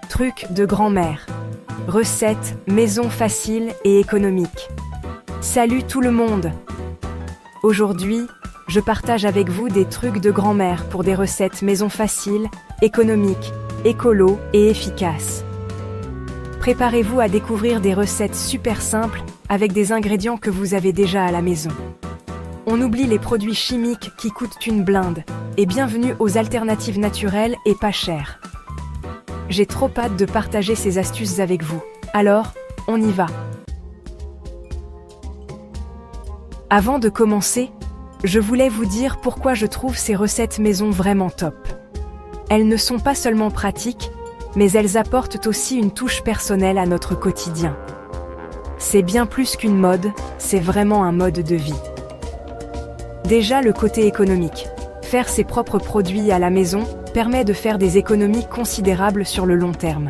Trucs de grand-mère. Recettes, maison facile et économique. Salut tout le monde! Aujourd'hui, je partage avec vous des trucs de grand-mère pour des recettes maison faciles, économiques, écolo et efficaces. Préparez-vous à découvrir des recettes super simples avec des ingrédients que vous avez déjà à la maison. On oublie les produits chimiques qui coûtent une blinde et bienvenue aux alternatives naturelles et pas chères. J'ai trop hâte de partager ces astuces avec vous. Alors, on y va. Avant de commencer, je voulais vous dire pourquoi je trouve ces recettes maison vraiment top. Elles ne sont pas seulement pratiques, mais elles apportent aussi une touche personnelle à notre quotidien. C'est bien plus qu'une mode, c'est vraiment un mode de vie. Déjà, le côté économique. Faire ses propres produits à la maison permet de faire des économies considérables sur le long terme.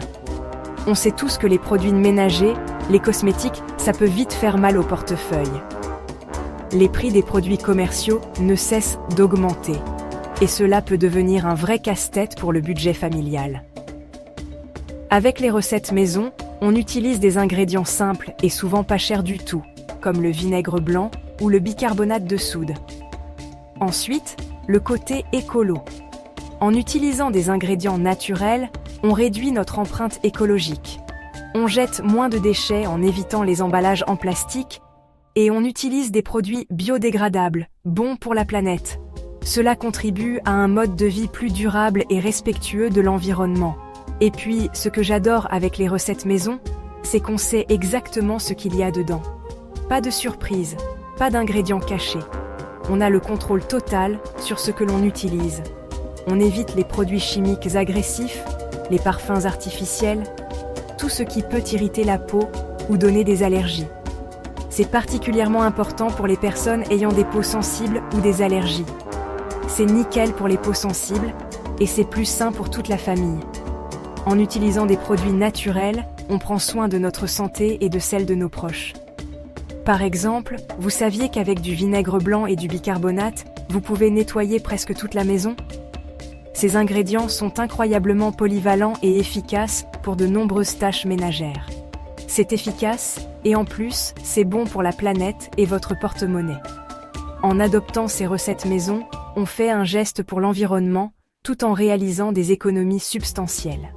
On sait tous que les produits ménagers, les cosmétiques, ça peut vite faire mal au portefeuille. Les prix des produits commerciaux ne cessent d'augmenter. Et cela peut devenir un vrai casse-tête pour le budget familial. Avec les recettes maison, on utilise des ingrédients simples et souvent pas chers du tout, comme le vinaigre blanc ou le bicarbonate de soude. Ensuite, le côté écolo. En utilisant des ingrédients naturels, on réduit notre empreinte écologique. On jette moins de déchets en évitant les emballages en plastique et on utilise des produits biodégradables, bons pour la planète. Cela contribue à un mode de vie plus durable et respectueux de l'environnement. Et puis, ce que j'adore avec les recettes maison, c'est qu'on sait exactement ce qu'il y a dedans. Pas de surprise, pas d'ingrédients cachés. On a le contrôle total sur ce que l'on utilise. On évite les produits chimiques agressifs, les parfums artificiels, tout ce qui peut irriter la peau ou donner des allergies. C'est particulièrement important pour les personnes ayant des peaux sensibles ou des allergies. C'est nickel pour les peaux sensibles et c'est plus sain pour toute la famille. En utilisant des produits naturels, on prend soin de notre santé et de celle de nos proches. Par exemple, vous saviez qu'avec du vinaigre blanc et du bicarbonate, vous pouvez nettoyer presque toute la maison ? Ces ingrédients sont incroyablement polyvalents et efficaces pour de nombreuses tâches ménagères. C'est efficace et en plus, c'est bon pour la planète et votre porte-monnaie. En adoptant ces recettes maison, on fait un geste pour l'environnement tout en réalisant des économies substantielles.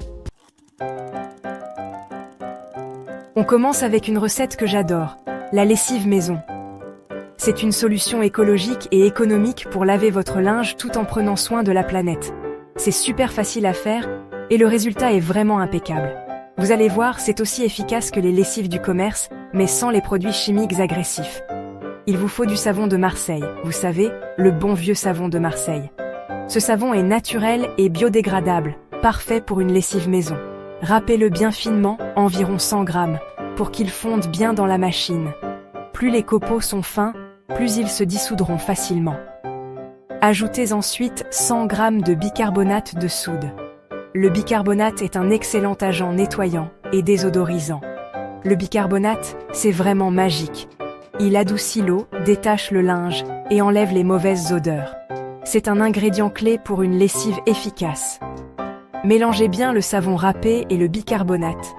On commence avec une recette que j'adore, la lessive maison. C'est une solution écologique et économique pour laver votre linge tout en prenant soin de la planète. C'est super facile à faire et le résultat est vraiment impeccable. Vous allez voir, c'est aussi efficace que les lessives du commerce, mais sans les produits chimiques agressifs. Il vous faut du savon de Marseille, vous savez, le bon vieux savon de Marseille. Ce savon est naturel et biodégradable, parfait pour une lessive maison. Râpez-le bien finement, environ 100 grammes, pour qu'il fonde bien dans la machine. Plus les copeaux sont fins, plus ils se dissoudront facilement. Ajoutez ensuite 100 g de bicarbonate de soude. Le bicarbonate est un excellent agent nettoyant et désodorisant. Le bicarbonate, c'est vraiment magique. Il adoucit l'eau, détache le linge et enlève les mauvaises odeurs. C'est un ingrédient clé pour une lessive efficace. Mélangez bien le savon râpé et le bicarbonate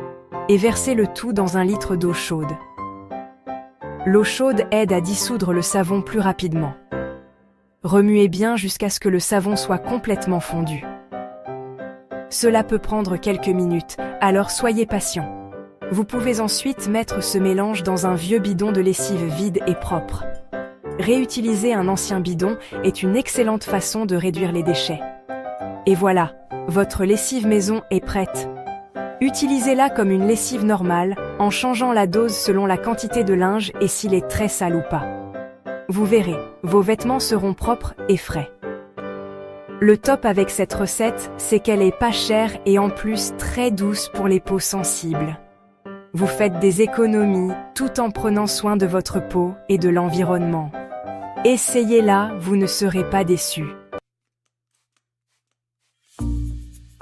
et versez le tout dans 1 litre d'eau chaude. L'eau chaude aide à dissoudre le savon plus rapidement. Remuez bien jusqu'à ce que le savon soit complètement fondu. Cela peut prendre quelques minutes, alors soyez patient. Vous pouvez ensuite mettre ce mélange dans un vieux bidon de lessive vide et propre. Réutiliser un ancien bidon est une excellente façon de réduire les déchets. Et voilà, votre lessive maison est prête. Utilisez-la comme une lessive normale, en changeant la dose selon la quantité de linge et s'il est très sale ou pas. Vous verrez, vos vêtements seront propres et frais. Le top avec cette recette, c'est qu'elle est pas chère et en plus très douce pour les peaux sensibles. Vous faites des économies tout en prenant soin de votre peau et de l'environnement. Essayez-la, vous ne serez pas déçus.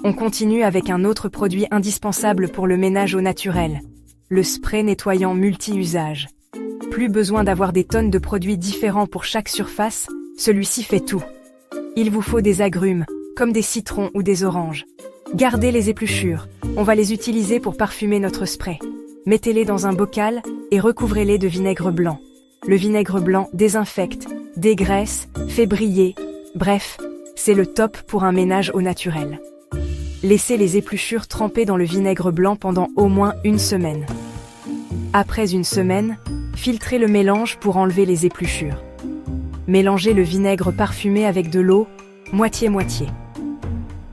On continue avec un autre produit indispensable pour le ménage au naturel, le spray nettoyant multi-usage. Plus besoin d'avoir des tonnes de produits différents pour chaque surface, celui-ci fait tout. Il vous faut des agrumes, comme des citrons ou des oranges. Gardez les épluchures, on va les utiliser pour parfumer notre spray. Mettez-les dans un bocal et recouvrez-les de vinaigre blanc. Le vinaigre blanc désinfecte, dégraisse, fait briller, bref, c'est le top pour un ménage au naturel. Laissez les épluchures tremper dans le vinaigre blanc pendant au moins une semaine. Après une semaine, filtrez le mélange pour enlever les épluchures. Mélangez le vinaigre parfumé avec de l'eau, moitié-moitié.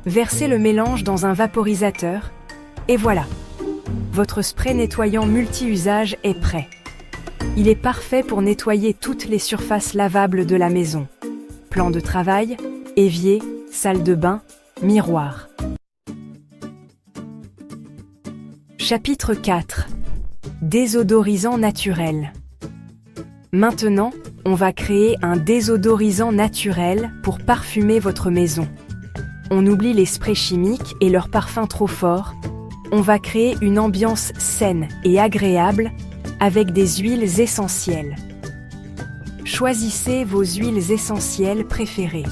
Versez le mélange dans un vaporisateur, et voilà. Votre spray nettoyant multi-usage est prêt. Il est parfait pour nettoyer toutes les surfaces lavables de la maison. Plan de travail, évier, salle de bain, miroir. Chapitre 4. Désodorisant naturel. Maintenant, on va créer un désodorisant naturel pour parfumer votre maison. On oublie les sprays chimiques et leurs parfums trop forts. On va créer une ambiance saine et agréable avec des huiles essentielles. Choisissez vos huiles essentielles préférées.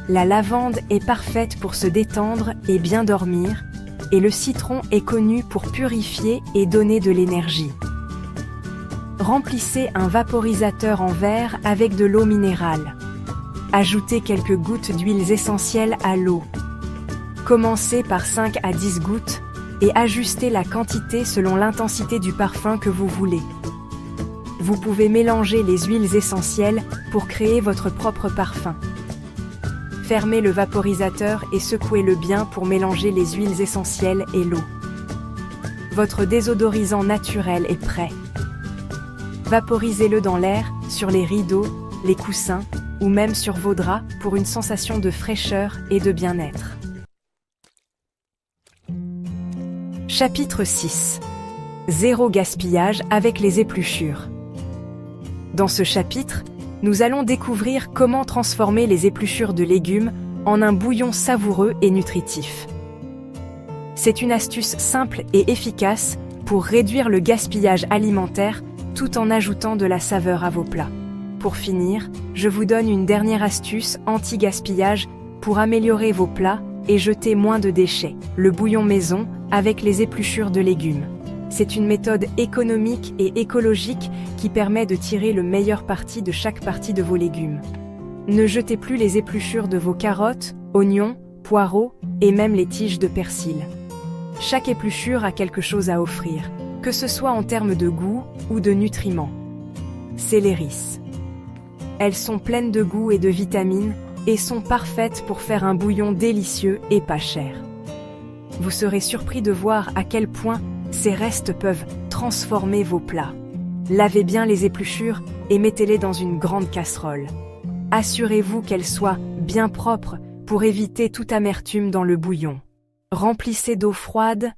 La lavande est parfaite pour se détendre et bien dormir, et le citron est connu pour purifier et donner de l'énergie. Remplissez un vaporisateur en verre avec de l'eau minérale. Ajoutez quelques gouttes d'huiles essentielles à l'eau. Commencez par 5 à 10 gouttes et ajustez la quantité selon l'intensité du parfum que vous voulez. Vous pouvez mélanger les huiles essentielles pour créer votre propre parfum. Fermez le vaporisateur et secouez-le bien pour mélanger les huiles essentielles et l'eau. Votre désodorisant naturel est prêt. Vaporisez-le dans l'air, sur les rideaux, les coussins ou même sur vos draps pour une sensation de fraîcheur et de bien-être. Chapitre 6. Zéro gaspillage avec les épluchures. Dans ce chapitre, nous allons découvrir comment transformer les épluchures de légumes en un bouillon savoureux et nutritif. C'est une astuce simple et efficace pour réduire le gaspillage alimentaire tout en ajoutant de la saveur à vos plats. Pour finir, je vous donne une dernière astuce anti-gaspillage pour améliorer vos plats et jeter moins de déchets, le bouillon maison avec les épluchures de légumes. C'est une méthode économique et écologique qui permet de tirer le meilleur parti de chaque partie de vos légumes. Ne jetez plus les épluchures de vos carottes, oignons, poireaux et même les tiges de persil. Chaque épluchure a quelque chose à offrir, que ce soit en termes de goût ou de nutriments. Céléris. Elles sont pleines de goût et de vitamines et sont parfaites pour faire un bouillon délicieux et pas cher. Vous serez surpris de voir à quel point ces restes peuvent transformer vos plats. Lavez bien les épluchures et mettez-les dans une grande casserole. Assurez-vous qu'elles soient bien propres pour éviter toute amertume dans le bouillon. Remplissez d'eau froide,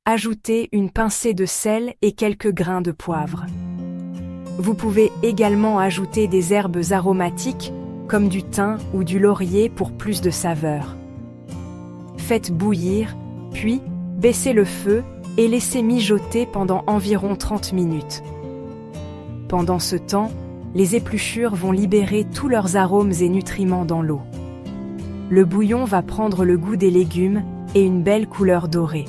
ajoutez une pincée de sel et quelques grains de poivre. Vous pouvez également ajouter des herbes aromatiques comme du thym ou du laurier pour plus de saveur. Faites bouillir, puis baissez le feu et laissez mijoter pendant environ 30 minutes. Pendant ce temps, les épluchures vont libérer tous leurs arômes et nutriments dans l'eau. Le bouillon va prendre le goût des légumes et une belle couleur dorée.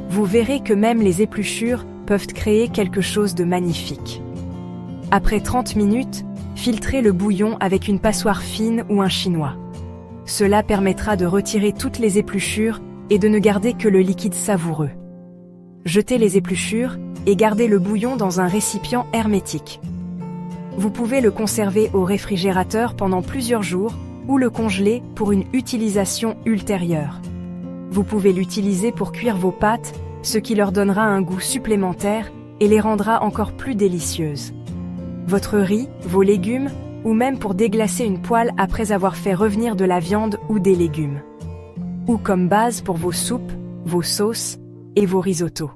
Vous verrez que même les épluchures peuvent créer quelque chose de magnifique. Après 30 minutes, filtrez le bouillon avec une passoire fine ou un chinois. Cela permettra de retirer toutes les épluchures et de ne garder que le liquide savoureux. Jetez les épluchures et gardez le bouillon dans un récipient hermétique. Vous pouvez le conserver au réfrigérateur pendant plusieurs jours ou le congeler pour une utilisation ultérieure. Vous pouvez l'utiliser pour cuire vos pâtes, ce qui leur donnera un goût supplémentaire et les rendra encore plus délicieuses. Votre riz, vos légumes, ou même pour déglacer une poêle après avoir fait revenir de la viande ou des légumes. Ou comme base pour vos soupes, vos sauces et vos risottos.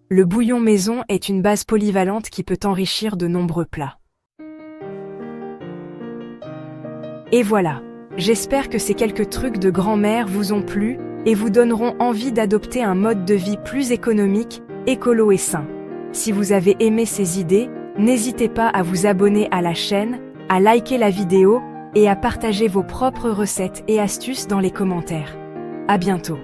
Le bouillon maison est une base polyvalente qui peut enrichir de nombreux plats. Et voilà, j'espère que ces quelques trucs de grand-mère vous ont plu et vous donneront envie d'adopter un mode de vie plus économique, écolo et sain. Si vous avez aimé ces idées, n'hésitez pas à vous abonner à la chaîne, à liker la vidéo et à partager vos propres recettes et astuces dans les commentaires. À bientôt.